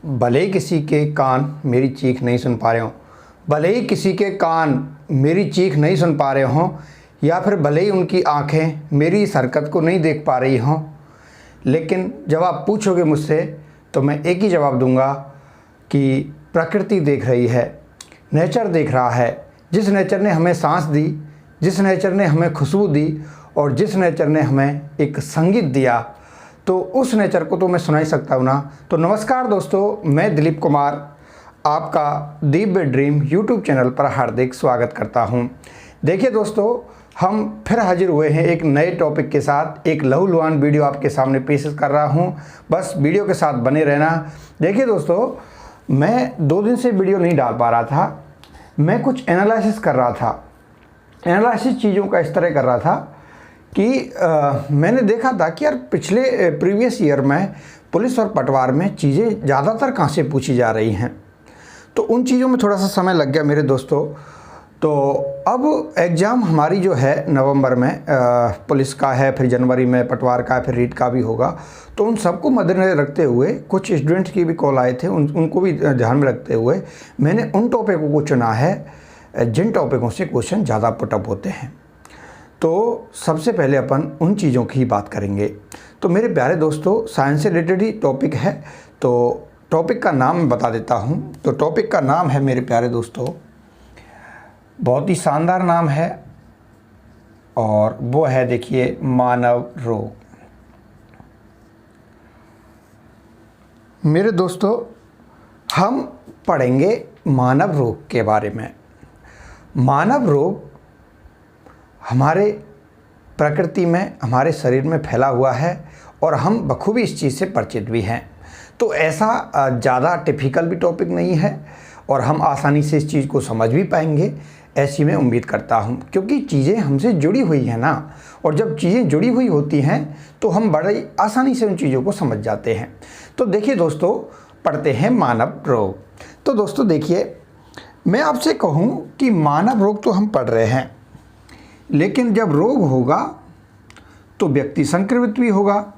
भले ही किसी के कान मेरी चीख नहीं सुन पा रहे हों, भले ही किसी के कान मेरी चीख नहीं सुन पा रहे हों, या फिर भले ही उनकी आंखें मेरी इस हरकत को नहीं देख पा रही हों, लेकिन जब आप पूछोगे मुझसे तो मैं एक ही जवाब दूंगा कि प्रकृति देख रही है, नेचर देख रहा है। जिस नेचर ने हमें सांस दी, जिस नेचर ने हमें खुशबू दी और जिस नेचर ने हमें एक संगीत दिया, तो उस नेचर को तो मैं सुना ही सकता हूँ ना। तो नमस्कार दोस्तों, मैं दिलीप कुमार आपका दिव्य ड्रीम यूट्यूब चैनल पर हार्दिक स्वागत करता हूँ। देखिए दोस्तों, हम फिर हाजिर हुए हैं एक नए टॉपिक के साथ। एक लहूलुहान वीडियो आपके सामने पेश कर रहा हूँ, बस वीडियो के साथ बने रहना। देखिए दोस्तों, मैं 2 दिन से वीडियो नहीं डाल पा रहा था। मैं कुछ एनालिसिस कर रहा था। एनालिसिस चीज़ों का इस तरह कर रहा था कि मैंने देखा था कि यार पिछले प्रीवियस ईयर में पुलिस और पटवार में चीज़ें ज़्यादातर कहाँ से पूछी जा रही हैं, तो उन चीज़ों में थोड़ा सा समय लग गया मेरे दोस्तों। तो अब एग्ज़ाम हमारी जो है नवंबर में पुलिस का है, फिर जनवरी में पटवार का है, फिर रीट का भी होगा। तो उन सबको मद्देनज़र रखते हुए कुछ स्टूडेंट्स की भी कॉल आए थे, उनको भी ध्यान में रखते हुए मैंने उन टॉपिकों को चुना है जिन टॉपिकों से क्वेश्चन ज़्यादा पुटअप होते हैं। तो सबसे पहले अपन उन चीज़ों की ही बात करेंगे। तो मेरे प्यारे दोस्तों, साइंस से रिलेटेड ही टॉपिक है, तो टॉपिक का नाम मैं बता देता हूँ। तो टॉपिक का नाम है मेरे प्यारे दोस्तों, बहुत ही शानदार नाम है, और वो है देखिए मानव रोग। मेरे दोस्तों, हम पढ़ेंगे मानव रोग के बारे में। मानव रोग हमारे प्रकृति में, हमारे शरीर में फैला हुआ है और हम बखूबी इस चीज़ से परिचित भी हैं। तो ऐसा ज़्यादा टिपिकल भी टॉपिक नहीं है और हम आसानी से इस चीज़ को समझ भी पाएंगे, ऐसी मैं उम्मीद करता हूँ, क्योंकि चीज़ें हमसे जुड़ी हुई हैं ना। और जब चीज़ें जुड़ी हुई होती हैं तो हम बड़े आसानी से उन चीज़ों को समझ जाते हैं। तो देखिए दोस्तों, पढ़ते हैं मानव रोग। तो दोस्तों देखिए, मैं आपसे कहूँ कि मानव रोग तो हम पढ़ रहे हैं, लेकिन जब रोग होगा तो व्यक्ति संक्रमित भी होगा,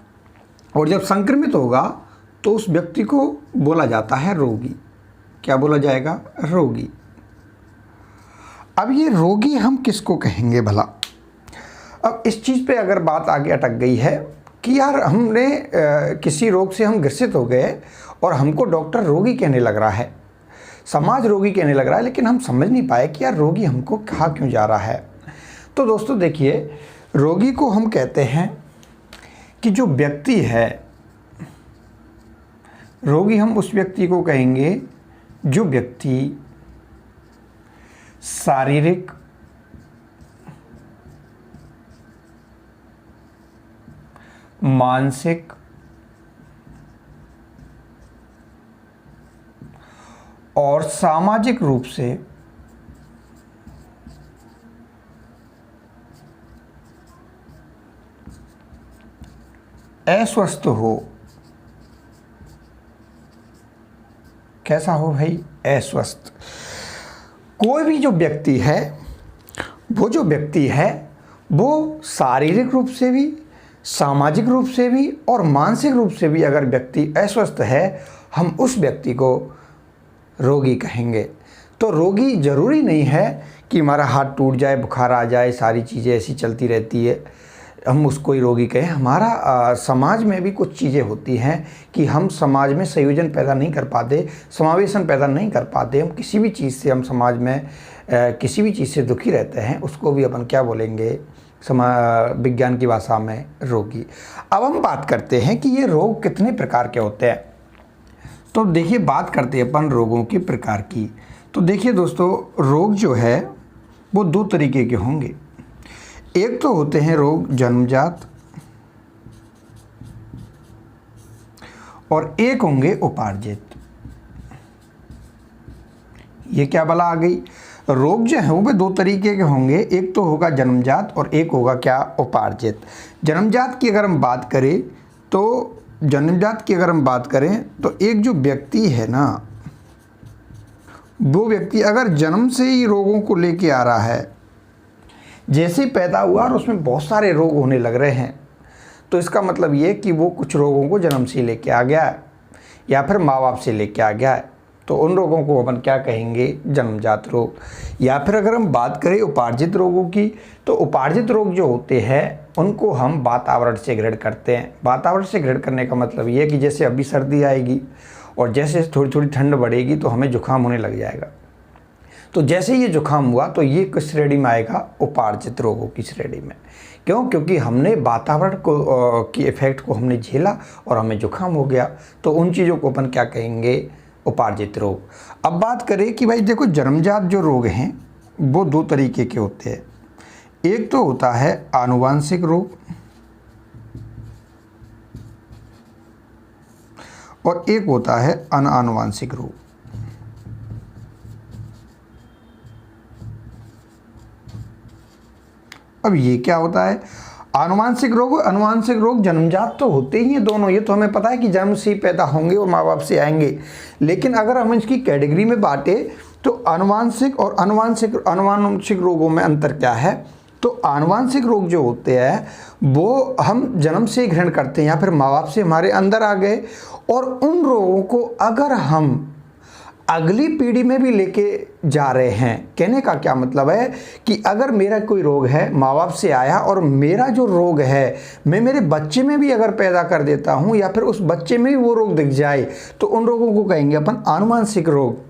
और जब संक्रमित होगा तो उस व्यक्ति को बोला जाता है रोगी। क्या बोला जाएगा? रोगी। अब ये रोगी हम किसको कहेंगे भला? अब इस चीज़ पे अगर बात आगे अटक गई है कि यार हमने किसी रोग से हम ग्रसित हो गए और हमको डॉक्टर रोगी कहने लग रहा है, समाज रोगी कहने लग रहा है, लेकिन हम समझ नहीं पाए कि यार रोगी हमको कहा क्यों जा रहा है। तो दोस्तों देखिए, रोगी को हम कहते हैं कि जो व्यक्ति है, रोगी हम उस व्यक्ति को कहेंगे जो व्यक्ति शारीरिक, मानसिक और सामाजिक रूप से अस्वस्थ हो। कैसा हो भाई? अस्वस्थ। कोई भी जो व्यक्ति है, वो जो व्यक्ति है वो शारीरिक रूप से भी, सामाजिक रूप से भी और मानसिक रूप से भी अगर व्यक्ति अस्वस्थ है, हम उस व्यक्ति को रोगी कहेंगे। तो रोगी ज़रूरी नहीं है कि हमारा हाथ टूट जाए, बुखार आ जाए, सारी चीज़ें ऐसी चलती रहती है, हम उसको ही रोगी कहें। हमारा समाज में भी कुछ चीज़ें होती हैं कि हम समाज में संयोजन पैदा नहीं कर पाते, समावेशन पैदा नहीं कर पाते। हम किसी भी चीज़ से, हम समाज में किसी भी चीज़ से दुखी रहते हैं, उसको भी अपन क्या बोलेंगे विज्ञान की भाषा में? रोगी। अब हम बात करते हैं कि ये रोग कितने प्रकार के होते हैं। तो देखिए, बात करते हैं अपन रोगों के प्रकार की। तो देखिए दोस्तों, रोग जो है वो 2 तरीके के होंगे। एक तो होते हैं रोग जन्मजात, और एक होंगे उपार्जित। ये क्या बला आ गई? रोग जो है वो 2 तरीके के होंगे, एक तो होगा जन्मजात और एक होगा क्या? उपार्जित। जन्मजात की अगर हम बात करें तो एक जो व्यक्ति है ना, वो व्यक्ति अगर जन्म से ही रोगों को लेके आ रहा है, जैसे पैदा हुआ और उसमें बहुत सारे रोग होने लग रहे हैं, तो इसका मतलब ये कि वो कुछ रोगों को जन्म से ही लेके आ गया है। या फिर माँ बाप से लेके आ गया है, तो उन रोगों को अपन क्या कहेंगे, जन्मजात रोग। या फिर अगर हम बात करें उपार्जित रोगों की, तो उपार्जित रोग जो होते हैं उनको हम वातावरण से ग्रहण करते हैं। वातावरण से ग्रहण करने का मतलब ये है कि जैसे अभी सर्दी आएगी और जैसे थोड़ी थोड़ी ठंड बढ़ेगी तो हमें जुकाम होने लग जाएगा। तो जैसे ये जुकाम हुआ तो ये किस श्रेणी में आएगा, उपार्जित रोगों की श्रेणी में। क्यों? क्योंकि हमने वातावरण को की इफेक्ट को हमने झेला और हमें जुकाम हो गया, तो उन चीज़ों को अपन क्या कहेंगे, उपार्जित रोग। अब बात करें कि भाई देखो, जन्मजात जो रोग हैं वो दो तरीके के होते हैं। एक तो होता है आनुवांशिक रोग और एक होता है अनानुवांशिक रोग। अब ये क्या होता है, आनुवांशिक रोग और अनुवांशिक रोग जन्मजात तो होते ही हैं दोनों, ये तो हमें पता है कि जन्म से ही पैदा होंगे और माँ बाप से आएंगे। लेकिन अगर हम इसकी कैटेगरी में बांटे तो आनुवांशिक और अनुवांशिक रोगों में अंतर क्या है। तो आनुवांशिक रोग जो होते हैं वो हम जन्म से ही ग्रहण करते हैं या फिर माँ बाप से हमारे अंदर आ गए, और उन रोगों को अगर हम अगली पीढ़ी में भी लेके जा रहे हैं। कहने का क्या मतलब है कि अगर मेरा कोई रोग है, माँ बाप से आया, और मेरा जो रोग है मैं मेरे बच्चे में भी अगर पैदा कर देता हूँ या फिर उस बच्चे में भी वो रोग दिख जाए, तो उन रोगों को कहेंगे अपन आनुवांशिक रोग।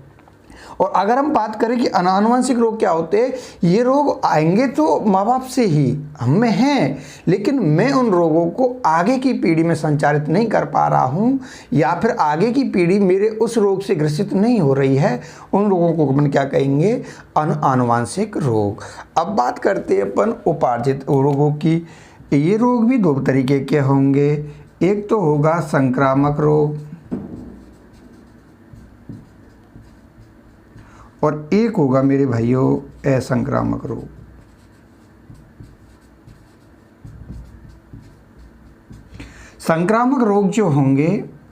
और अगर हम बात करें कि अनानुवांशिक रोग क्या होते हैं, ये रोग आएंगे तो माँ बाप से ही हम में हैं, लेकिन मैं उन रोगों को आगे की पीढ़ी में संचारित नहीं कर पा रहा हूँ या फिर आगे की पीढ़ी मेरे उस रोग से ग्रसित नहीं हो रही है, उन रोगों को अपन क्या कहेंगे, अनानुवांशिक रोग। अब बात करते हैं अपन उपार्जित रोगों की। ये रोग भी दो तरीके के होंगे, एक तो होगा संक्रामक रोग और एक होगा मेरे भाइयों असंक्रामक रोग। संक्रामक रोग जो होंगे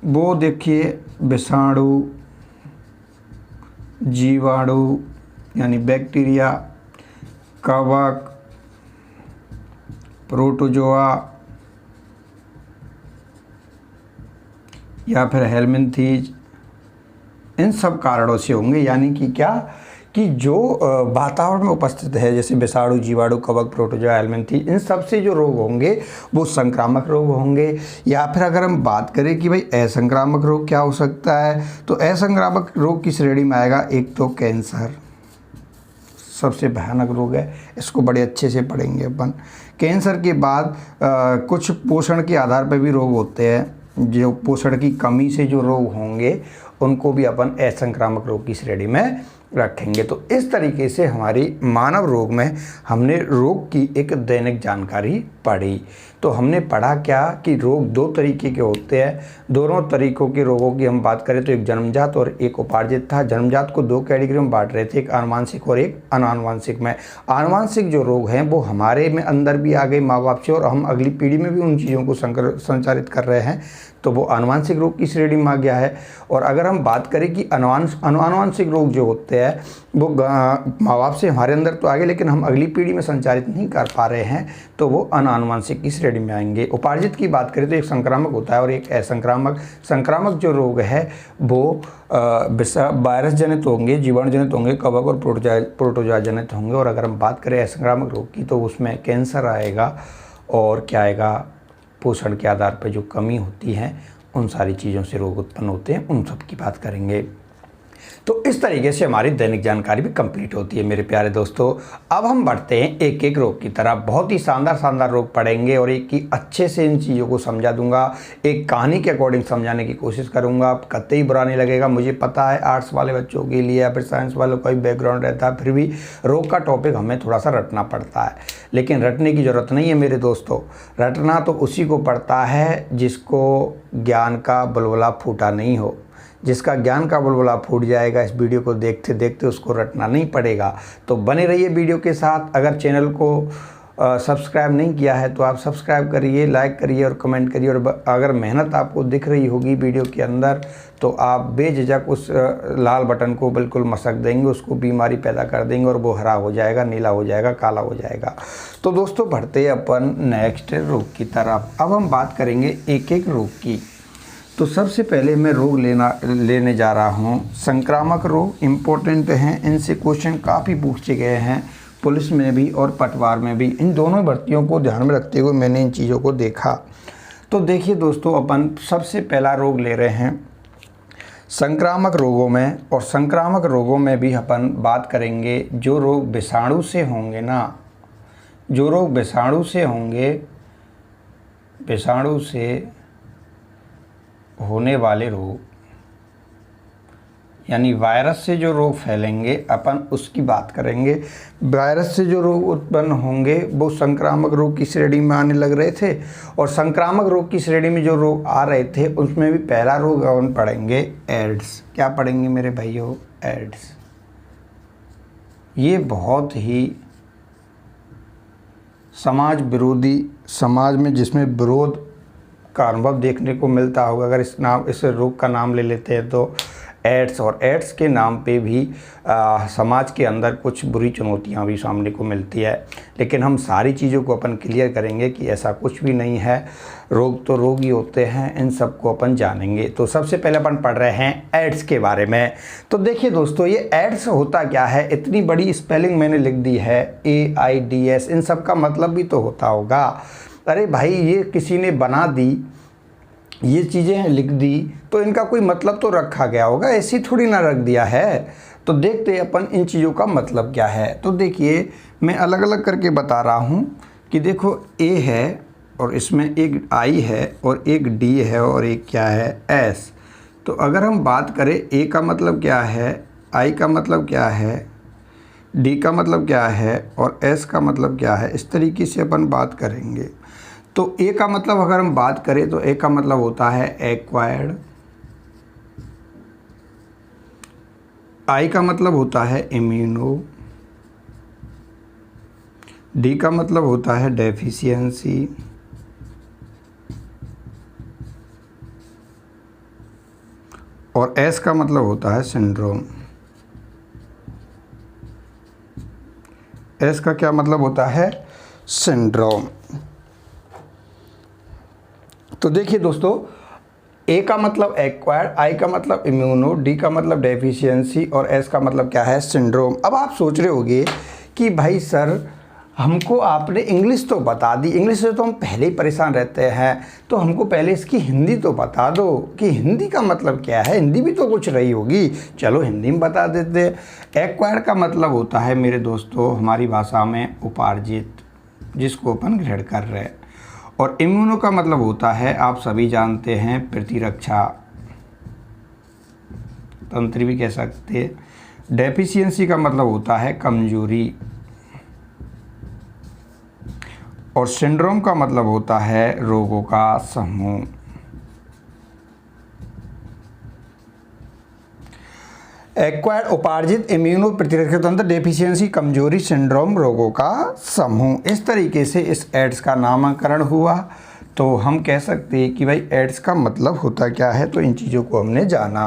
वो देखिए विषाणु, जीवाणु यानी बैक्टीरिया, कवक, प्रोटोजोआ या फिर हेलमिंथीज, इन सब कारणों से होंगे। यानी कि क्या, कि जो वातावरण में उपस्थित है, जैसे विषाणु, जीवाणु, कवक, प्रोटोजोआ, हेलमिंथीज, इन सब से जो रोग होंगे वो संक्रामक रोग होंगे। या फिर अगर हम बात करें कि भाई असंक्रामक रोग क्या हो सकता है, तो असंक्रामक रोग की श्रेणी में आएगा एक तो कैंसर, सबसे भयानक रोग है, इसको बड़े अच्छे से पढ़ेंगे अपन। कैंसर के बाद कुछ पोषण के आधार पर भी रोग होते हैं, जो पोषण की कमी से जो रोग होंगे उनको भी अपन असंक्रामक रोग की श्रेणी में रखेंगे। तो इस तरीके से हमारी मानव रोग में हमने रोग की एक दैनिक जानकारी पढ़ी। तो हमने पढ़ा क्या कि रोग दो तरीके के होते हैं। दोनों तरीकों के रोगों की हम बात करें तो एक जन्मजात और एक उपार्जित था। जन्मजात को दो कैटेगरी में बांट रहे थे, एक आनुवांशिक और एक अनानुवांशिक में। आनुवांशिक जो रोग हैं वो हमारे में अंदर भी आ गए माँ बाप से, और हम अगली पीढ़ी में भी उन चीज़ों को संचारित कर रहे हैं, तो वो आनुवांशिक रोग की श्रेणी में आ गया है। और अगर हम बात करें कि अनुवांशिक रोग जो होते हैं वो माँ बाप से हमारे अंदर तो आ गए लेकिन हम अगली पीढ़ी में संचारित नहीं कर पा रहे हैं, तो वो अनानुवांशिक की श्रेणी में आएंगे। उपार्जित की बात करें तो एक संक्रामक होता है और एक असंक्रामक। संक्रामक जो रोग है वो वायरस जनित होंगे, जीवाणु जनित होंगे, कवक और प्रोटोजोआ जनित होंगे। और अगर हम बात करें असंक्रामक रोग की तो उसमें कैंसर आएगा और क्या आएगा, पोषण के आधार पर जो कमी होती है उन सारी चीज़ों से रोग उत्पन्न होते हैं, उन सब की बात करेंगे। तो इस तरीके से हमारी दैनिक जानकारी भी कंप्लीट होती है मेरे प्यारे दोस्तों। अब हम बढ़ते हैं एक एक रोग की तरफ। बहुत ही शानदार रोग पढ़ेंगे और एक ही अच्छे से इन चीज़ों को समझा दूंगा, एक कहानी के अकॉर्डिंग समझाने की कोशिश करूंगा। कतई बुरा नहीं लगेगा, मुझे पता है आर्ट्स वाले बच्चों के लिए या फिर साइंस वालों का भी बैकग्राउंड रहता है, फिर भी रोग का टॉपिक हमें थोड़ा सा रटना पड़ता है। लेकिन रटने की ज़रूरत नहीं है मेरे दोस्तों, रटना तो उसी को पड़ता है जिसको ज्ञान का बुलबुला फूटा नहीं हो। जिसका ज्ञान का बुलबुला फूट जाएगा इस वीडियो को देखते देखते, उसको रटना नहीं पड़ेगा। तो बने रहिए वीडियो के साथ। अगर चैनल को सब्सक्राइब नहीं किया है तो आप सब्सक्राइब करिए, लाइक करिए और कमेंट करिए। और अगर मेहनत आपको दिख रही होगी वीडियो के अंदर तो आप बेझिझक उस लाल बटन को बिल्कुल मसक देंगे, उसको बीमारी पैदा कर देंगे और वो हरा हो जाएगा, नीला हो जाएगा, काला हो जाएगा। तो दोस्तों बढ़ते अपन नेक्स्ट रोग की तरफ। अब हम बात करेंगे एक एक रोग की। तो सबसे पहले मैं रोग लेने जा रहा हूँ संक्रामक रोग। इम्पोर्टेंट हैं, इनसे क्वेश्चन काफ़ी पूछे गए हैं पुलिस में भी और पटवार में भी। इन दोनों भर्तियों को ध्यान में रखते हुए मैंने इन चीज़ों को देखा। तो देखिए दोस्तों, अपन सबसे पहला रोग ले रहे हैं संक्रामक रोगों में। और संक्रामक रोगों में भी अपन बात करेंगे जो रोग विषाणु से होंगे ना, जो रोग विषाणु से होंगे, विषाणु से होने वाले रोग, यानी वायरस से जो रोग फैलेंगे अपन उसकी बात करेंगे। वायरस से जो रोग उत्पन्न होंगे वो संक्रामक रोग की श्रेणी में आने लग रहे थे। और संक्रामक रोग की श्रेणी में जो रोग आ रहे थे उसमें भी पहला रोग अपन पढ़ेंगे एड्स। क्या पढ़ेंगे मेरे भाइयों? एड्स। ये बहुत ही समाज विरोधी, समाज में जिसमें विरोध का अनुभव देखने को मिलता होगा। अगर इस रोग का नाम ले लेते हैं तो एड्स। और एड्स के नाम पे भी समाज के अंदर कुछ बुरी चुनौतियां भी सामने को मिलती है। लेकिन हम सारी चीज़ों को अपन क्लियर करेंगे कि ऐसा कुछ भी नहीं है। रोग तो रोग ही होते हैं, इन सब को अपन जानेंगे। तो सबसे पहले अपन पढ़ रहे हैं एड्स के बारे में। तो देखिए दोस्तों, ये एड्स होता क्या है? इतनी बड़ी स्पेलिंग मैंने लिख दी है, AIDS। इन सब का मतलब भी तो होता होगा। अरे भाई, ये किसी ने बना दी, ये चीज़ें लिख दी तो इनका कोई मतलब तो रखा गया होगा, ऐसी थोड़ी ना रख दिया है। तो देखते हैं अपन इन चीज़ों का मतलब क्या है। तो देखिए, मैं अलग अलग करके बता रहा हूँ कि देखो A है और इसमें एक I है और एक D है और एक क्या है S। तो अगर हम बात करें A का मतलब क्या है, I का मतलब क्या है, D का मतलब क्या है और S का मतलब क्या है, इस तरीके से अपन बात करेंगे। तो A का मतलब अगर हम बात करें तो A का मतलब होता है एक्वायर्ड, I का मतलब होता है इम्यूनो, D का मतलब होता है डेफिशिएंसी, और S का मतलब होता है सिंड्रोम। S का क्या मतलब होता है? सिंड्रोम। तो देखिए दोस्तों, A का मतलब एक्वायर्ड, I का मतलब इम्यूनो, D का मतलब डेफिशिएंसी और S का मतलब क्या है? सिंड्रोम। अब आप सोच रहे होंगे कि भाई सर, हमको आपने इंग्लिश तो बता दी, इंग्लिश से तो हम पहले ही परेशान रहते हैं, तो हमको पहले इसकी हिंदी तो बता दो कि हिंदी का मतलब क्या है। हिंदी भी तो कुछ रही होगी, चलो हिंदी में बता देते। एक्वायर्ड का मतलब होता है मेरे दोस्तों हमारी भाषा में उपार्जित, जिसको अपन ग्रहण कर रहे हैं। और इम्यूनो का मतलब होता है, आप सभी जानते हैं, प्रतिरक्षा तंत्र भी कह सकते हैं। डेफिशिएंसी का मतलब होता है कमजोरी। और सिंड्रोम का मतलब होता है रोगों का समूह। एक्वायर्ड उपार्जित, इम्यूनो प्रतिरक्षा तंत्र, डेफिशिएंसी कमजोरी, सिंड्रोम रोगों का समूह। इस तरीके से इस एड्स का नामकरण हुआ। तो हम कह सकते हैं कि भाई एड्स का मतलब होता क्या है। तो इन चीज़ों को हमने जाना।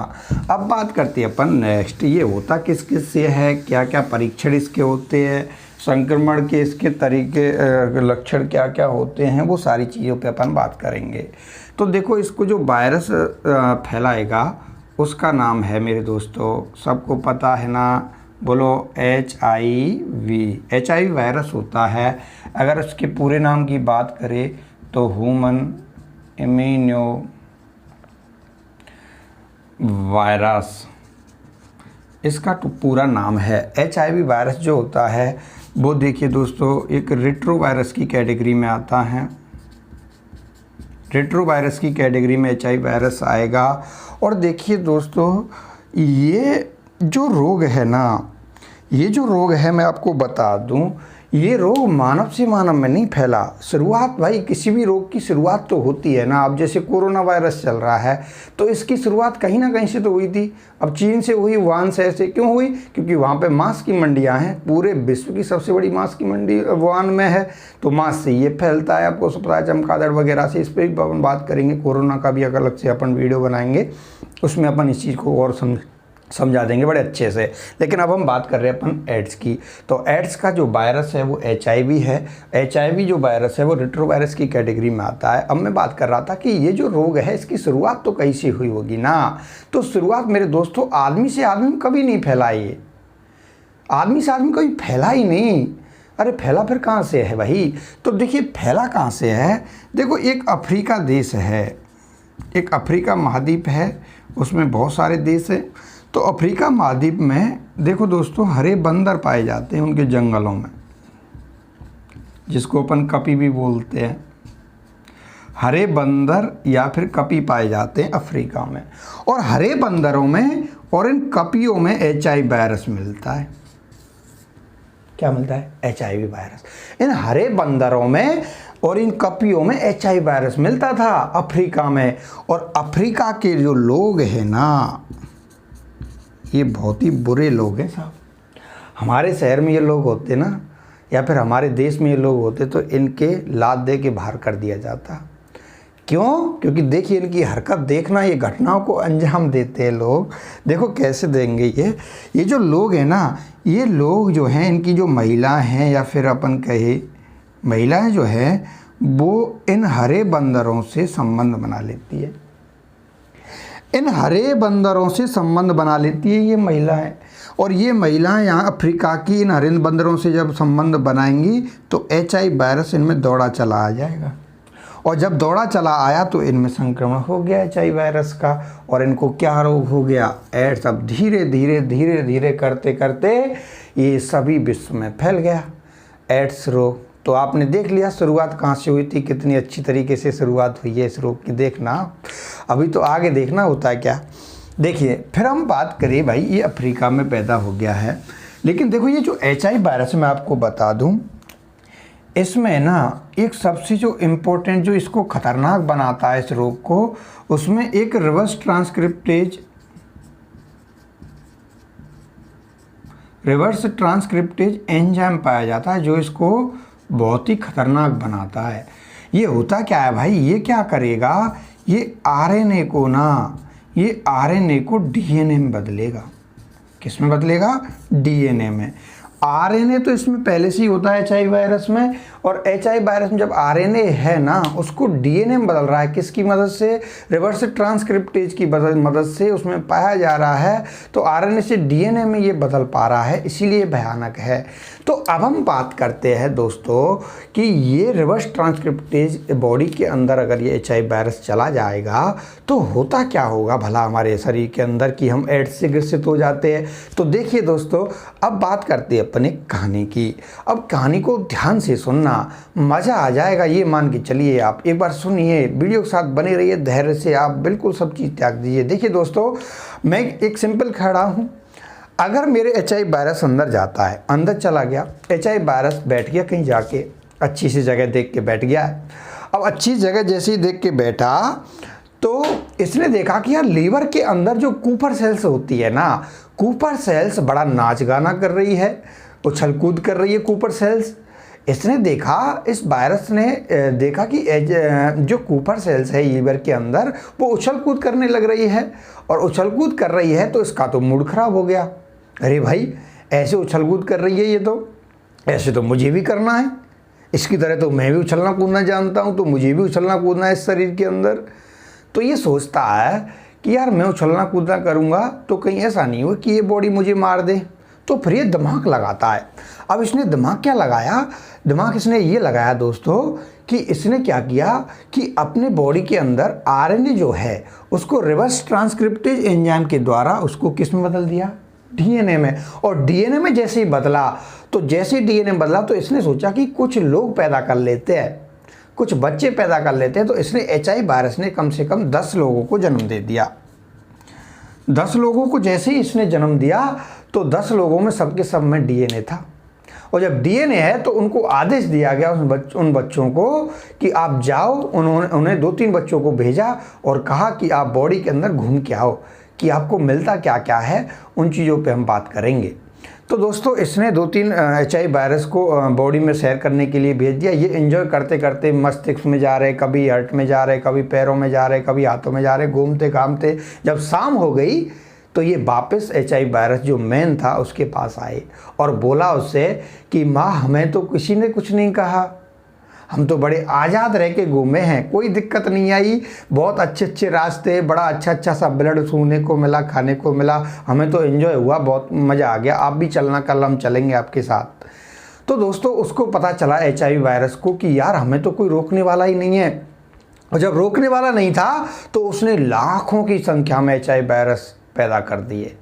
अब बात करते हैं अपन नेक्स्ट, ये होता किस किस से है, क्या क्या परीक्षण इसके होते हैं, संक्रमण के इसके तरीके, लक्षण क्या क्या होते हैं, वो सारी चीज़ों पे अपन बात करेंगे। तो देखो, इसको जो वायरस फैलाएगा उसका नाम है मेरे दोस्तों, सबको पता है ना, बोलो HIV। HIV वायरस होता है। अगर उसके पूरे नाम की बात करें तो ह्यूमन इम्यूनो वायरस, इसका तो पूरा नाम है। HIV वायरस जो होता है वो देखिए दोस्तों, एक रेट्रो वायरस की कैटेगरी में आता है। रेट्रो वायरस की कैटेगरी में HIV वायरस आएगा। और देखिए दोस्तों, ये जो रोग है ना, ये जो रोग है मैं आपको बता दूं, ये रोग मानव से मानव में नहीं फैला। शुरुआत भाई, किसी भी रोग की शुरुआत तो होती है ना। अब जैसे कोरोना वायरस चल रहा है तो इसकी शुरुआत कहीं ना कहीं से तो हुई थी। अब चीन से हुई, वुहान शहर से। क्यों हुई? क्योंकि वहाँ पे मांस की मंडियाँ हैं। पूरे विश्व की सबसे बड़ी मांस की मंडी वुहान में है, तो मांस से ये फैलता है। आपको सब पता है, चमगादड़ वगैरह से। इस पर भी अपन बात करेंगे। कोरोना का भी अलग से अपन वीडियो बनाएंगे, उसमें अपन इस चीज़ को और समझा देंगे बड़े अच्छे से। लेकिन अब हम बात कर रहे हैं अपन एड्स की। तो एड्स का जो वायरस है वो HIV है। HIV जो वायरस है वो रेट्रोवायरस की कैटेगरी में आता है। अब मैं बात कर रहा था कि ये जो रोग है इसकी शुरुआत तो कैसे हुई होगी ना। तो शुरुआत मेरे दोस्तों आदमी से आदमी कभी नहीं फैला, ये आदमी से आदमी कभी फैला ही नहीं। अरे फैला फिर कहाँ से है भाई? तो देखिए फैला कहाँ से है। देखो एक अफ्रीका देश है, एक अफ्रीका महाद्वीप है, उसमें बहुत सारे देश हैं। तो अफ्रीका महाद्वीप में देखो दोस्तों हरे बंदर पाए जाते हैं उनके जंगलों में, जिसको अपन कपी भी बोलते हैं। हरे बंदर या फिर कपी पाए जाते हैं अफ्रीका में। और हरे बंदरों में और इन कपियों में HIV वायरस मिलता है। क्या मिलता है? HIV virus. इन हरे बंदरों में और इन कपियों में HIV वायरस मिलता था अफ्रीका में। और अफ्रीका के जो लोग हैं ना, ये बहुत ही बुरे लोग हैं साहब। हमारे शहर में ये लोग होते ना, या फिर हमारे देश में ये लोग होते तो इनके लात दे के बाहर कर दिया जाता। क्यों? क्योंकि देखिए इनकी हरकत देखना, ये घटनाओं को अंजाम देते हैं लोग। देखो कैसे देंगे ये जो लोग हैं ना, ये लोग जो हैं, इनकी जो महिला हैं या फिर अपन कहे महिलाएं जो हैं, वो इन हरे बंदरों से संबंध बना लेती है। इन हरे बंदरों से संबंध बना लेती है ये महिलाएं। और ये महिलाएं यहाँ अफ्रीका की इन हरे बंदरों से जब संबंध बनाएंगी तो HIV वायरस इनमें दौड़ा चला आ जाएगा। और जब दौड़ा चला आया तो इनमें संक्रमण हो गया HIV वायरस का। और इनको क्या रोग हो गया? एड्स। अब धीरे धीरे धीरे धीरे करते करते ये सभी विश्व में फैल गया एड्स रोग। तो आपने देख लिया शुरुआत कहाँ से हुई थी, कितनी अच्छी तरीके से शुरुआत हुई है इस रोग की। देखना अभी तो आगे देखना होता है क्या। देखिए फिर हम बात करें भाई, ये अफ्रीका में पैदा हो गया है। लेकिन देखो ये जो HIV वायरस मैं आपको बता दूं, इसमें ना एक सबसे जो इम्पोर्टेंट जो इसको खतरनाक बनाता है इस रोग को, उसमें एक रिवर्स ट्रांसक्रिप्टेज एंजाइम पाया जाता है, जो इसको बहुत ही खतरनाक बनाता है। ये होता क्या है भाई? ये क्या करेगा? ये RNA को ना, ये RNA को DNA में बदलेगा। किस में बदलेगा? DNA में। RNA तो इसमें पहले से ही होता है HIV वायरस में। और HIV वायरस में जब RNA है ना, उसको DNA में बदल रहा है। किसकी मदद से? रिवर्स ट्रांसक्रिप्टेज की मदद से उसमें पाया जा रहा है। तो RNA से DNA में ये बदल पा रहा है, इसीलिए भयानक है। तो अब हम बात करते हैं दोस्तों कि ये रिवर्स ट्रांसक्रिप्टेज बॉडी के अंदर अगर ये HIV वायरस चला जाएगा तो होता क्या होगा भला हमारे शरीर के अंदर कि हम एड्स से ग्रसित हो जाते हैं। तो देखिए दोस्तों, अब बात करते हैं अपने कहानी की। अब कहानी को ध्यान से सुनना, मज़ा आ जाएगा, ये मान के चलिए। आप एक बार सुनिए, वीडियो के साथ बने रहिए, धैर्य से आप बिल्कुल सब चीज़ त्याग दीजिए। देखिए दोस्तों, मैं एक सिंपल खड़ा हूँ। अगर मेरे HIV वायरस अंदर जाता है, अंदर चला गया, HIV वायरस बैठ गया कहीं जाके, अच्छी सी जगह देख के बैठ गया। अब अच्छी जगह जैसे ही देख के बैठा तो इसने देखा कि यार लीवर के अंदर जो कूपर सेल्स होती है ना, कूपर सेल्स बड़ा नाच गाना कर रही है, उछल कूद कर रही है कूपर सेल्स। इसने देखा, इस वायरस ने देखा कि जो कूपर सेल्स है लीवर के अंदर वो उछल कूद करने लग रही है। और उछल कूद कर रही है तो इसका तो मूड खराब हो गया। अरे भाई ऐसे उछल कूद कर रही है ये, तो ऐसे तो मुझे भी करना है, इसकी तरह तो मैं भी उछलना कूदना जानता हूँ, तो मुझे भी उछलना कूदना है इस शरीर के अंदर। तो ये सोचता है कि यार मैं उछलना कूदना करूँगा तो कहीं ऐसा नहीं हो कि ये बॉडी मुझे मार दे। तो फिर ये दिमाग लगाता है। अब इसने दिमाग क्या लगाया? दिमाग इसने ये लगाया दोस्तों कि इसने क्या किया कि अपने बॉडी के अंदर RNA जो है उसको रिवर्स ट्रांसक्रिप्टेज एंजाइम के द्वारा उसको किस में बदल दिया? DNA में। और DNA में जैसे ही बदला, तो जैसे ही DNA बदला तो इसने सोचा कि कुछ लोग पैदा कर लेते हैं, कुछ बच्चे पैदा कर लेते हैं। तो इसने HIV वायरस ने कम से कम 10 लोगों को जन्म दे दिया। 10 लोगों को जैसे ही इसने जन्म दिया तो 10 लोगों में सबके सब में DNA था। और जब DNA है तो उनको आदेश दिया गया उन बच्चों को कि आप जाओ। उन्हें 2-3 बच्चों को भेजा और कहा कि आप बॉडी के अंदर घूम के आओ कि आपको मिलता क्या क्या है, उन चीज़ों पे हम बात करेंगे। तो दोस्तों इसने 2-3 HIV वायरस को बॉडी में सैर करने के लिए भेज दिया। ये एंजॉय करते करते मस्तिष्क में जा रहे, कभी हार्ट में जा रहे, कभी पैरों में जा रहे, कभी हाथों में जा रहे, घूमते घामते जब शाम हो गई तो ये वापस HIV वायरस जो मैन था उसके पास आए और बोला उससे कि माँ हमें तो किसी ने कुछ नहीं कहा, हम तो बड़े आज़ाद रह के घूमे हैं, कोई दिक्कत नहीं आई, बहुत अच्छे अच्छे रास्ते, बड़ा अच्छा सा ब्लड सूंघने को मिला, खाने को मिला, हमें तो एंजॉय हुआ, बहुत मज़ा आ गया, आप भी चलना, कल हम चलेंगे आपके साथ। तो दोस्तों उसको पता चला HIV वायरस को कि यार हमें तो कोई रोकने वाला ही नहीं है, और जब रोकने वाला नहीं था तो उसने लाखों की संख्या में HIV वायरस पैदा कर दिए।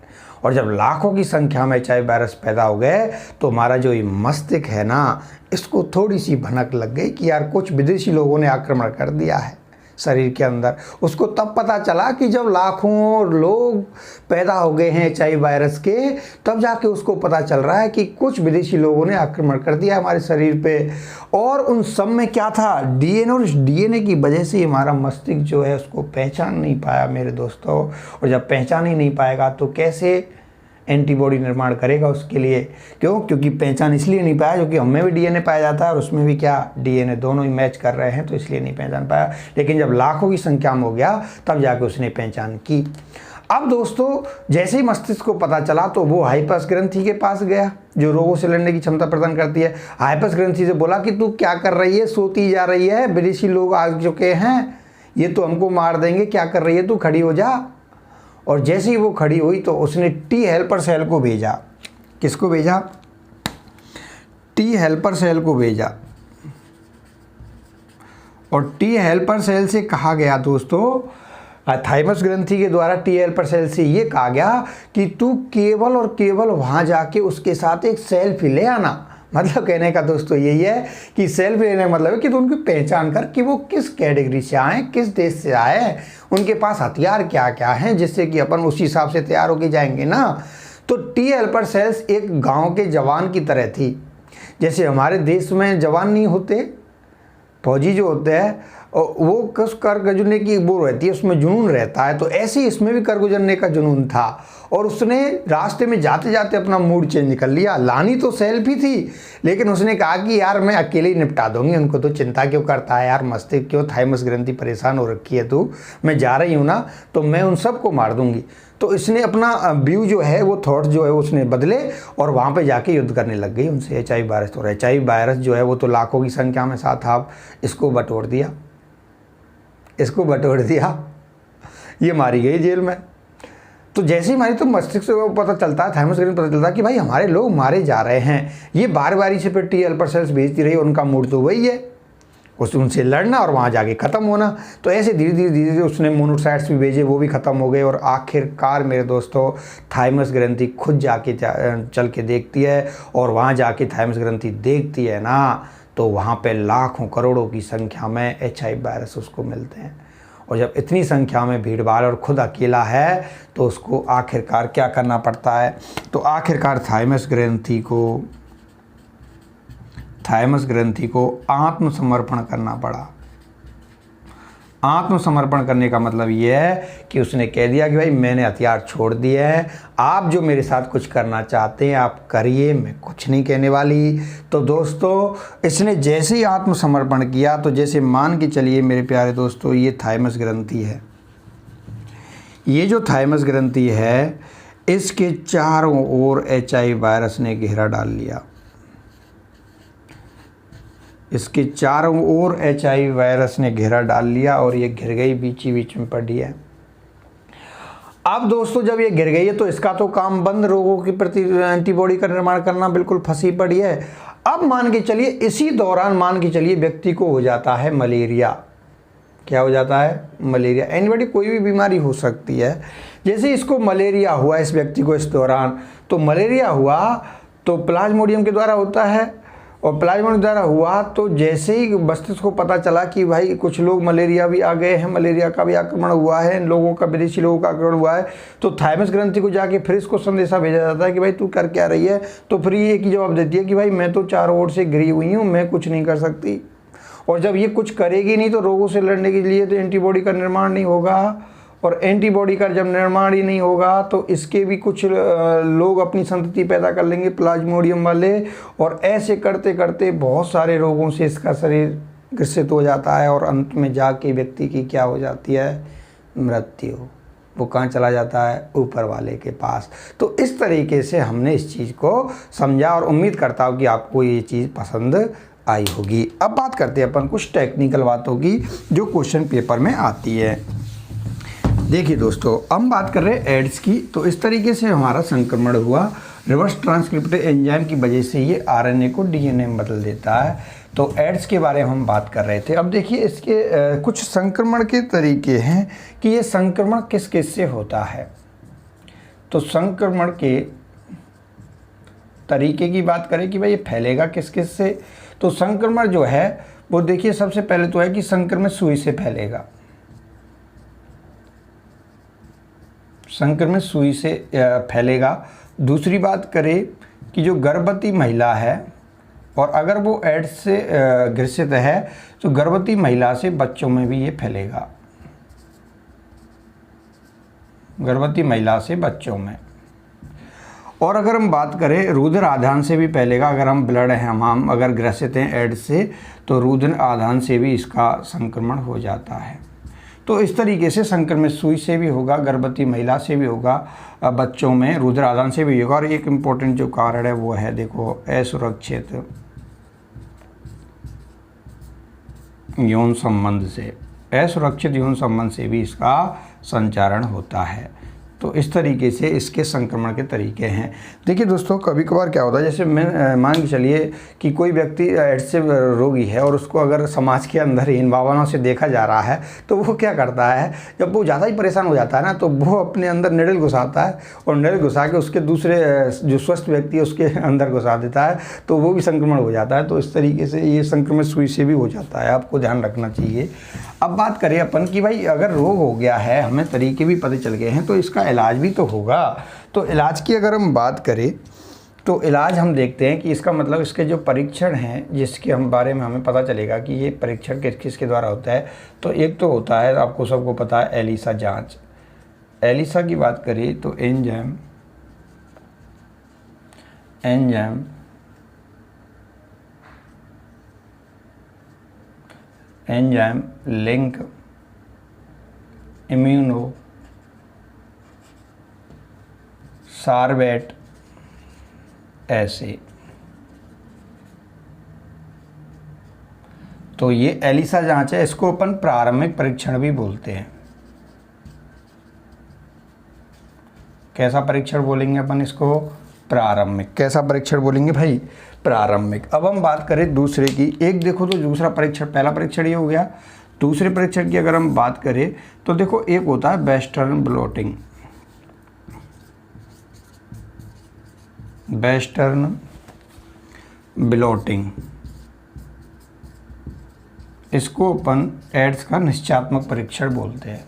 और जब लाखों की संख्या में HIV वायरस पैदा हो गए तो हमारा जो ये मस्तिष्क है ना, इसको थोड़ी सी भनक लग गई कि यार कुछ विदेशी लोगों ने आक्रमण कर दिया है शरीर के अंदर। उसको तब पता चला कि जब लाखों लोग पैदा हो गए हैं HIV वायरस के, तब जाके उसको पता चल रहा है कि कुछ विदेशी लोगों ने आक्रमण कर दिया हमारे शरीर पे। और उन सब में क्या था, DNA, और उस DNA की वजह से हमारा मस्तिष्क जो है उसको पहचान नहीं पाया मेरे दोस्तों। और जब पहचान ही नहीं पाएगा तो कैसे एंटीबॉडी निर्माण करेगा उसके लिए? क्योंकि पहचान इसलिए नहीं पाया क्योंकि हमें भी DNA पाया जाता है और उसमें भी क्या DNA, दोनों ही मैच कर रहे हैं, तो इसलिए नहीं पहचान पाया। लेकिन जब लाखों की संख्या में हो गया तब जाके उसने पहचान की। अब दोस्तों जैसे ही मस्तिष्क को पता चला तो वो हाइपस ग्रंथि के पास गया जो रोगों से लड़ने की क्षमता प्रदान करती है। हाइपस ग्रंथि से बोला कि तू क्या कर रही है, सोती जा रही है, विदेशी लोग आ चुके हैं, ये तो हमको मार देंगे, क्या कर रही है तू, खड़ी हो जा। और जैसे ही वो खड़ी हुई तो उसने T हेल्पर सेल को भेजा। किसको भेजा? T हेल्पर सेल को भेजा। और T हेल्पर सेल से कहा गया दोस्तों, थाइमस ग्रंथि के द्वारा T हेल्पर सेल से ये कहा गया कि तू केवल और केवल वहाँ जाके उसके साथ एक सेल्फी ले आना। मतलब कहने का दोस्तों यही है कि सेल्फी लेने का मतलब है कि तू उनकी पहचान कर कि वो किस कैटेगरी से आए, किस देश से आए, उनके पास हथियार क्या क्या हैं, जिससे कि अपन उसी हिसाब से तैयार होके जाएंगे ना। तो T हेल्पर सेल्स एक गांव के जवान की तरह थी। जैसे हमारे देश में जवान नहीं होते, फौजी जो होते हैं वो कुछ कर गुजरने की वो रहती है, उसमें जुनून रहता है, तो ऐसे ही इसमें भी कर गुजरने का जुनून था। और उसने रास्ते में जाते जाते अपना मूड चेंज कर लिया। लानी तो सेल्फी थी लेकिन उसने कहा कि यार मैं अकेले ही निपटा दूंगी, उनको तो चिंता क्यों करता है यार, मस्तिष्क क्यों, थाइमस ग्रंथि परेशान हो रखी है तू, मैं जा रही हूँ ना तो मैं उन सबको मार दूंगी। तो इसने अपना व्यू जो है वो थॉट जो है उसने बदले और वहाँ पे जाके युद्ध करने लग गई उनसे HIV वायरस। और HIV वायरस जो है वो तो लाखों की संख्या में साथ आप इसको बटोर दिया, इसको बटोर दिया, ये मारी गई जेल में। तो जैसे ही मारी तो मस्तिष्क से पता चलता है, थाइमस ग्रंथि पता चलता है कि भाई हमारे लोग मारे जा रहे हैं। ये बार बारी से फिर T हेल्पर सेल्स भेजती रही, उनका मूड तो वही है, उनसे लड़ना और वहाँ जाके ख़त्म होना। तो ऐसे धीरे धीरे उसने मोनोसाइट्स भी भेजे, वो भी ख़त्म हो गए। और आखिरकार मेरे दोस्तों थाइमस ग्रंथि खुद जाके चल के देखती है, और वहाँ जाके थाइमस ग्रंथि देखती है ना तो वहाँ पे लाखों करोड़ों की संख्या में HIV वायरस उसको मिलते हैं। और जब इतनी संख्या में भीड़ भाड़ और खुद अकेला है तो उसको आखिरकार क्या करना पड़ता है? तो आखिरकार थाइमस ग्रंथि को आत्मसमर्पण करना पड़ा। आत्मसमर्पण करने का मतलब ये है कि उसने कह दिया कि भाई मैंने हथियार छोड़ दिए हैं, आप जो मेरे साथ कुछ करना चाहते हैं आप करिए, मैं कुछ नहीं कहने वाली। तो दोस्तों इसने जैसे ही आत्मसमर्पण किया तो जैसे मान के चलिए मेरे प्यारे दोस्तों, ये थाइमस ग्रंथि है, ये जो थाइमस ग्रंथि है इसके चारों ओर HIV वायरस ने घेरा डाल लिया। इसके चारों ओर HIV वायरस ने घेरा डाल लिया और ये घिर गई, बीच ही बीच में पड़ी है। अब दोस्तों जब ये गिर गई है तो इसका तो काम बंद, रोगों के प्रति एंटीबॉडी का निर्माण करना बिल्कुल फंसी पड़ी है। अब मान के चलिए इसी दौरान मान के चलिए व्यक्ति को हो जाता है मलेरिया। क्या हो जाता है? मलेरिया। एनीबॉडी, कोई भी बीमारी हो सकती है। जैसे इसको मलेरिया हुआ इस व्यक्ति को इस दौरान, तो मलेरिया हुआ तो प्लाज्मोडियम के द्वारा होता है, और प्लाज्मोडियम द्वारा हुआ तो जैसे ही मस्तिष्क को पता चला कि भाई कुछ लोग मलेरिया भी आ गए हैं, मलेरिया का भी आक्रमण हुआ है, इन लोगों का, विदेशी लोगों का आक्रमण हुआ है, तो थाइमस ग्रंथि को जाके फिर इसको संदेशा भेजा जाता है कि भाई तू कर क्या रही है। तो फिर ये एक ही जवाब देती है कि भाई मैं तो चारों ओर से घिरी हुई हूँ, मैं कुछ नहीं कर सकती। और जब ये कुछ करेगी नहीं तो रोगों से लड़ने के लिए तो एंटीबॉडी का निर्माण नहीं होगा, और एंटीबॉडी का जब निर्माण ही नहीं होगा तो इसके भी कुछ लोग अपनी संतति पैदा कर लेंगे प्लाज्मोडियम वाले, और ऐसे करते करते बहुत सारे रोगों से इसका शरीर ग्रसित हो जाता है और अंत में जाके व्यक्ति की क्या हो जाती है? मृत्यु। वो कहाँ चला जाता है, ऊपर वाले के पास। तो इस तरीके से हमने इस चीज़ को समझा और उम्मीद करता हूँ कि आपको ये चीज़ पसंद आई होगी। अब बात करते हैं अपन कुछ टेक्निकल बातों की जो क्वेश्चन पेपर में आती है। देखिए दोस्तों, हम बात कर रहे हैं एड्स की। तो इस तरीके से हमारा संक्रमण हुआ, रिवर्स ट्रांसक्रिप्टेड एंजाइम की वजह से ये आरएनए को डीएनए में बदल देता है। तो एड्स के बारे में हम बात कर रहे थे। अब देखिए इसके कुछ संक्रमण के तरीके हैं कि ये संक्रमण किस किस से होता है। तो संक्रमण के तरीके की बात करें कि भाई ये फैलेगा किस किस से, तो संक्रमण जो है वो देखिए सबसे पहले तो है कि संक्रमण सुई से फैलेगा। संक्रमण सुई से फैलेगा। दूसरी बात करें कि जो गर्भवती महिला है और अगर वो एड्स से ग्रसित है तो गर्भवती महिला से बच्चों में भी ये फैलेगा, गर्भवती महिला से बच्चों में। और अगर हम बात करें रुधिर आधान से भी फैलेगा। अगर हम ब्लड हैं, हम अगर ग्रसित हैं एड्स से तो रुधिर आधान से भी इसका संक्रमण हो जाता है। तो इस तरीके से संक्रमण सुई से भी होगा, गर्भवती महिला से भी होगा, बच्चों में रुधिर आदान से भी होगा। और एक इम्पोर्टेंट जो कारण है वो है देखो असुरक्षित यौन संबंध से, असुरक्षित यौन संबंध से भी इसका संचारण होता है। तो इस तरीके से इसके संक्रमण के तरीके हैं। देखिए दोस्तों, कभी कभार क्या होता है, जैसे मैं मान के चलिए कि कोई व्यक्ति एड्स से रोगी है और उसको अगर समाज के अंदर इन भावनाओं से देखा जा रहा है तो वो क्या करता है, जब वो ज़्यादा ही परेशान हो जाता है ना तो वो अपने अंदर निडल घुसाता है और निडल घुसा के उसके दूसरे जो स्वस्थ व्यक्ति है उसके अंदर घुसा देता है, तो वो भी संक्रमण हो जाता है। तो इस तरीके से ये संक्रमण सुई से भी हो जाता है, आपको ध्यान रखना चाहिए। अब बात करें अपन कि भाई अगर रोग हो गया है, हमें तरीके भी पता चल गए हैं, तो इसका इलाज भी तो होगा। तो इलाज की अगर हम बात करें तो इलाज हम देखते हैं कि इसका मतलब इसके जो परीक्षण हैं जिसके हम बारे में हमें पता चलेगा कि ये परीक्षण किस किस के द्वारा होता है। तो एक तो होता है, आपको सबको पता है, एलिसा जांच। एलिसा की बात करें तो एंजाइम लिंक इम्यूनो सार्वेट ऐसे। तो ये एलिसा जांच है, इसको अपन प्रारंभिक परीक्षण भी बोलते हैं। कैसा परीक्षण बोलेंगे अपन इसको, प्रारंभिक। कैसा परीक्षण बोलेंगे भाई, प्रारंभिक। अब हम बात करें दूसरे की, एक देखो तो दूसरा परीक्षण, पहला परीक्षण ये हो गया। दूसरे परीक्षण की अगर हम बात करें तो देखो एक होता है वेस्टर्न ब्लॉटिंग। वेस्टर्न ब्लॉटिंग, इसको अपन एड्स का निश्चयात्मक परीक्षण बोलते हैं।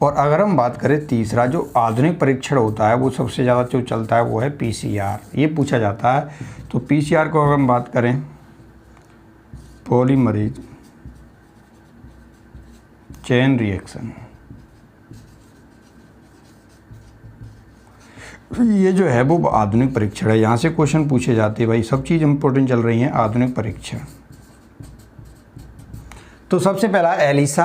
और अगर हम बात करें तीसरा जो आधुनिक परीक्षण होता है वो सबसे ज़्यादा जो चलता है वो है पीसीआर, ये पूछा जाता है। तो पीसीआर को अगर हम बात करें, पॉलीमरेज चेन रिएक्शन, ये जो है वो आधुनिक परीक्षण है। यहाँ से क्वेश्चन पूछे जाते हैं भाई, सब चीज़ इंपॉर्टेंट चल रही हैं। आधुनिक परीक्षण तो सबसे पहला एलिसा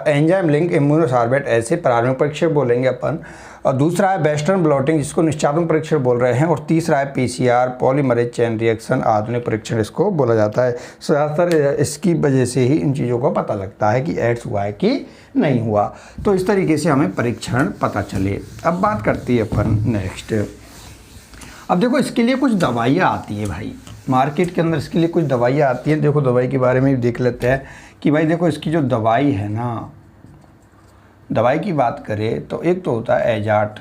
एंजाइम लिंक इम्यूनोसार्वेट ऐसे प्रारंभिक परीक्षण बोलेंगे अपन। और दूसरा है वेस्टर्न ब्लॉटिंग जिसको निश्चयात्मक परीक्षण बोल रहे हैं। और तीसरा है पीसीआर पॉलीमरेज चेन रिएक्शन आधुनिक परीक्षण इसको बोला जाता है। ज़्यादातर इसकी वजह से ही इन चीज़ों को पता लगता है कि एड्स हुआ है कि नहीं हुआ। तो इस तरीके से हमें परीक्षण पता चले। अब बात करती है अपन नेक्स्ट। अब देखो इसके लिए कुछ दवाइयाँ आती हैं भाई, मार्केट के अंदर इसके लिए कुछ दवाइयाँ आती हैं। देखो दवाई के बारे में भी देख लेते हैं कि भाई देखो इसकी जो दवाई है ना, दवाई की बात करें तो एक तो होता है एजाट,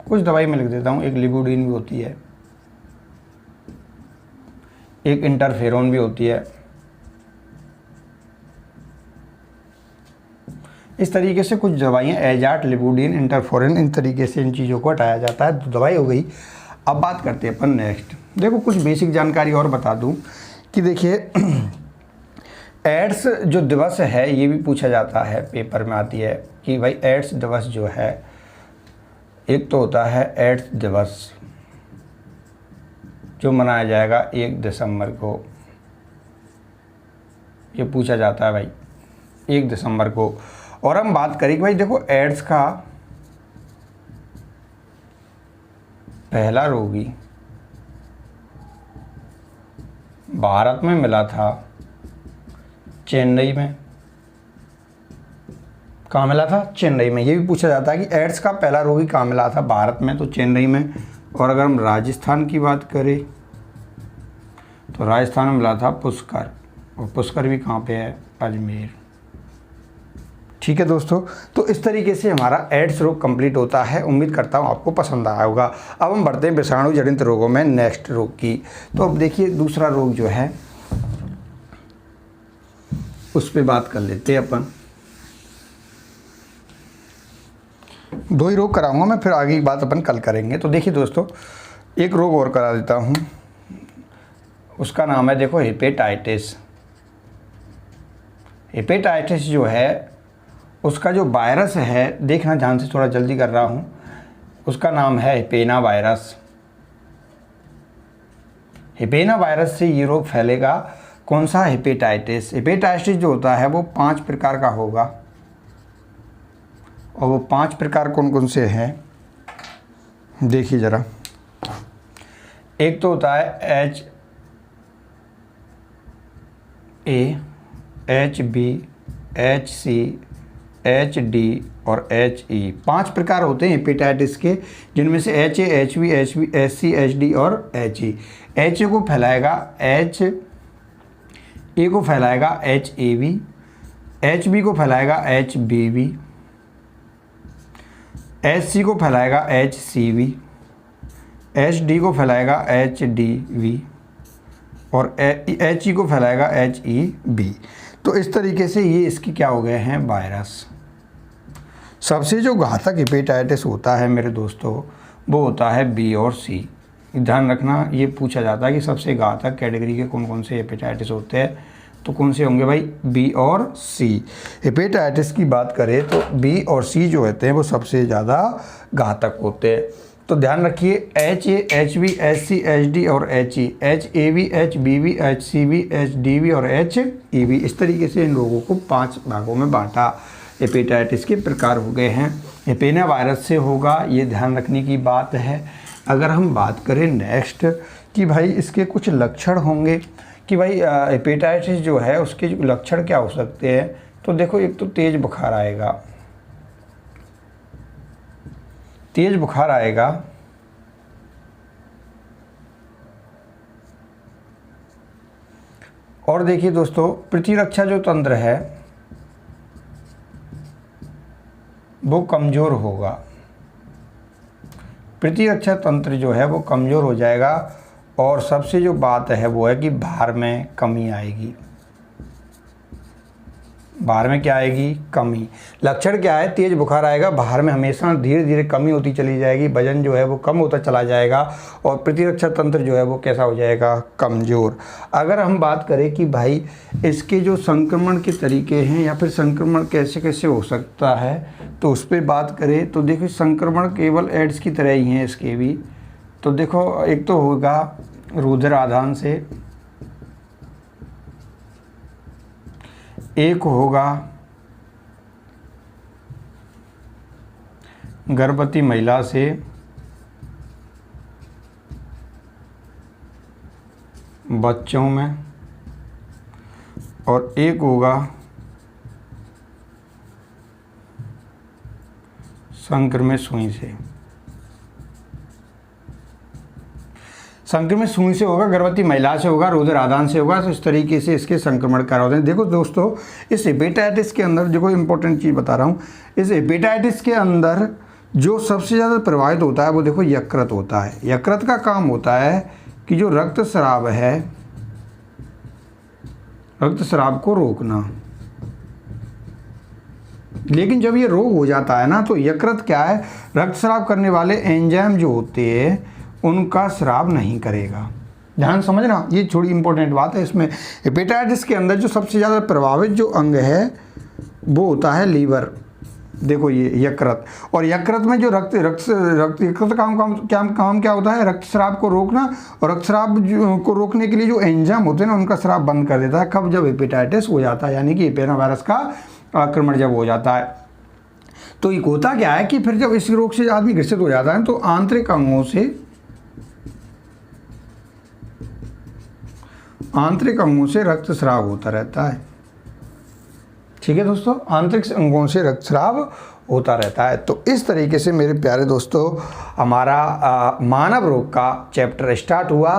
कुछ दवाई मैं लिख देता हूँ। एक लिबुडिन भी होती है, एक इंटरफेरोन भी होती है। इस तरीके से कुछ दवाइयाँ एजाट, लिबुडिन, इंटरफेरोन, इन तरीके से इन चीज़ों को हटाया जाता है। तो दवाई हो गई। अब बात करते हैं अपन नेक्स्ट। देखो कुछ बेसिक जानकारी और बता दूं कि देखिए एड्स जो दिवस है ये भी पूछा जाता है, पेपर में आती है कि भाई एड्स दिवस जो है, एक तो होता है एड्स दिवस जो मनाया जाएगा 1 दिसंबर को, ये पूछा जाता है भाई 1 दिसंबर को। और हम बात करें कि भाई देखो एड्स का पहला रोगी भारत में मिला था चेन्नई में। कहाँ मिला था? चेन्नई में। ये भी पूछा जाता है कि एड्स का पहला रोगी कहाँ मिला था भारत में, तो चेन्नई में। और अगर हम राजस्थान की बात करें तो राजस्थान में मिला था पुष्कर, और पुष्कर भी कहाँ पे है? अजमेर। ठीक है दोस्तों, तो इस तरीके से हमारा एड्स रोग कंप्लीट होता है। उम्मीद करता हूँ आपको पसंद आया होगा। अब हम बढ़ते हैं विषाणु जनित रोगों में नेक्स्ट रोग की। तो अब देखिए दूसरा रोग जो है उस पर बात कर लेते हैं अपन। 2 ही रोग कराऊंगा मैं, फिर आगे की बात अपन कल करेंगे। तो देखिए दोस्तों, एक रोग और करा देता हूँ, उसका नाम है देखो हेपेटाइटिस। हेपेटाइटिस जो है उसका जो वायरस है, देखना ध्यान से, थोड़ा जल्दी कर रहा हूँ, उसका नाम है हेपेना वायरस। हेपेना वायरस से ये रोग फैलेगा। कौन सा? हेपेटाइटिस। हेपेटाइटिस जो होता है वो 5 प्रकार का होगा, और वो 5 प्रकार कौन कौन से हैं देखिए ज़रा। एक तो होता है HA, HB, HC, HD और HE। 5 प्रकार होते हैं हेपेटाइटिस के, जिनमें से HA, HB, HC, HD और HE। HA को फैलाएगा HA को फैलाएगा HAV, HB को फैलाएगा HBV, HC को फैलाएगा HCV, HD को फैलाएगा HDV और HE को फैलाएगा HEB। तो इस तरीके से ये इसकी क्या हो गए हैं? वायरस। सबसे जो घातक हेपेटाइटिस होता है मेरे दोस्तों, वो होता है B और C। ध्यान रखना, ये पूछा जाता है कि सबसे घातक कैटेगरी के कौन कौन से हेपेटाइटिस होते हैं, तो कौन से होंगे भाई? B और C। हेपेटाइटिस की बात करें तो B और C जो होते हैं वो सबसे ज़्यादा घातक होते हैं। तो ध्यान रखिए, HA, HB, HC, HD और HE, HAV, HBV, HCV, HDV और HEV। इस तरीके से इन लोगों को 5 भागों में बांटा। हेपेटाइटिस के प्रकार हो गए हैं। हेपेना वायरस से होगा, ये ध्यान रखने की बात है। अगर हम बात करें नेक्स्ट कि भाई इसके कुछ लक्षण होंगे कि भाई हेपेटाइटिस जो है उसके जो लक्षण क्या हो सकते हैं, तो देखो एक तो तेज़ बुखार आएगा, तेज बुखार आएगा, और देखिए दोस्तों प्रतिरक्षा जो तंत्र है वो कमज़ोर होगा। प्रतिरक्षा तंत्र जो है वो कमज़ोर हो जाएगा। और सबसे जो बात है वो है कि भार में कमी आएगी। भार में क्या आएगी? कमी। लक्षण क्या है? तेज बुखार आएगा, भार में हमेशा धीरे धीरे कमी होती चली जाएगी, वजन जो है वो कम होता चला जाएगा, और प्रतिरक्षा तंत्र जो है वो कैसा हो जाएगा? कमज़ोर। अगर हम बात करें कि भाई इसके जो संक्रमण के तरीके हैं या फिर संक्रमण कैसे कैसे हो सकता है, तो उस पर बात करें तो देखो संक्रमण केवल एड्स की तरह ही हैं इसके भी। तो देखो एक तो होगा रुधिर आदान से, एक होगा गर्भवती महिला से, बच्चों में, और एक होगा संक्रमित सुई से। संक्रमित सुई से होगा, गर्भवती महिला से होगा, रुधिर आदान से होगा। तो इस तरीके से इसके संक्रमण कार होते हैं। देखो दोस्तों, इस हेपेटाइटिस के अंदर देखो इंपॉर्टेंट चीज़ बता रहा हूँ, इस हेपेटाइटिस के अंदर जो सबसे ज़्यादा प्रभावित होता है वो देखो यकृत होता है। यकृत का काम होता है कि जो रक्तस्राव है, रक्तस्राव को रोकना। लेकिन जब ये रोग हो जाता है ना, तो यकृत क्या है? रक्तस्राव करने वाले एंजाइम जो होते हैं उनका स्राव नहीं करेगा। ध्यान समझना, ये थोड़ी इंपॉर्टेंट बात है इसमें। हेपेटाइटिस के अंदर जो सबसे ज़्यादा प्रभावित जो अंग है वो होता है लीवर। देखो ये यकृत, और यकृत में जो यकृत काम क्या होता है, रक्तस्राव को रोकना, और रक्तस्राव को रोकने के लिए जो एंजाइम होते हैं ना उनका स्राव बंद कर देता है। कब? जब हेपेटाइटिस हो जाता है, यानी कि हेपेना वायरस का आक्रमण जब हो जाता है। तो ये होता क्या है कि फिर जब इस रोग से आदमी ग्रसित हो जाता है तो आंतरिक अंगों से रक्तस्राव होता रहता है। ठीक है दोस्तों, आंतरिक अंगों से रक्तस्राव होता रहता है। तो इस तरीके से मेरे प्यारे दोस्तों हमारा मानव रोग का चैप्टर स्टार्ट हुआ,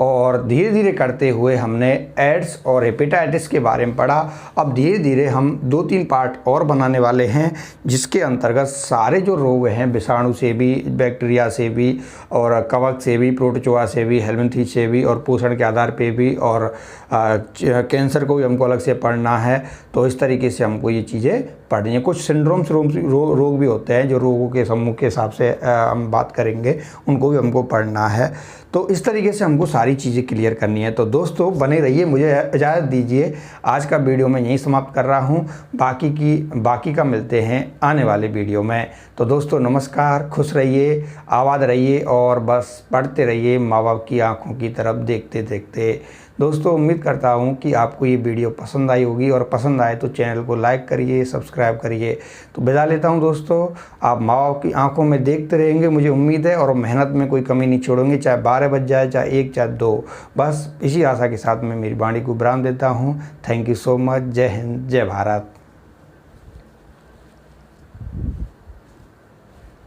और धीरे धीरे करते हुए हमने एड्स और हेपेटाइटिस के बारे में पढ़ा। अब धीरे धीरे हम 2-3 पार्ट और बनाने वाले हैं, जिसके अंतर्गत सारे जो रोग हैं, विषाणु से भी, बैक्टीरिया से भी, और कवक से भी, प्रोटोजोआ से भी, हेलमिंथ्रिच से भी, और पोषण के आधार पे भी, और कैंसर को भी हमको अलग से पढ़ना है। तो इस तरीके से हमको ये चीज़ें पढ़नी है। कुछ सिंड्रोम्स रोग भी होते हैं जो रोगों के समूह के हिसाब से हम बात करेंगे, उनको भी हमको पढ़ना है। तो इस तरीके से हमको सारी चीज़ें क्लियर करनी है। तो दोस्तों बने रहिए, मुझे इजाज़त दीजिए। आज का वीडियो मैं यहीं समाप्त कर रहा हूँ, बाकी का मिलते हैं आने वाले वीडियो में। तो दोस्तों नमस्कार, खुश रहिए, आबाद रहिए, और बस पढ़ते रहिए माँ बाप की आँखों की तरफ देखते देखते। दोस्तों उम्मीद करता हूँ कि आपको ये वीडियो पसंद आई होगी, और पसंद आए तो चैनल को लाइक करिए, सब्सक्राइब करिए। तो विदा लेता हूँ दोस्तों, आप माँ बाप की आंखों में देखते रहेंगे, मुझे उम्मीद है, और मेहनत में कोई कमी नहीं छोड़ेंगे, चाहे 12 बज जाए, चाहे 1, चाहे 2। बस इसी आशा के साथ मैं मेरी वाणी को विराम देता हूँ। Thank you so much. जय हिंद, जय भारत।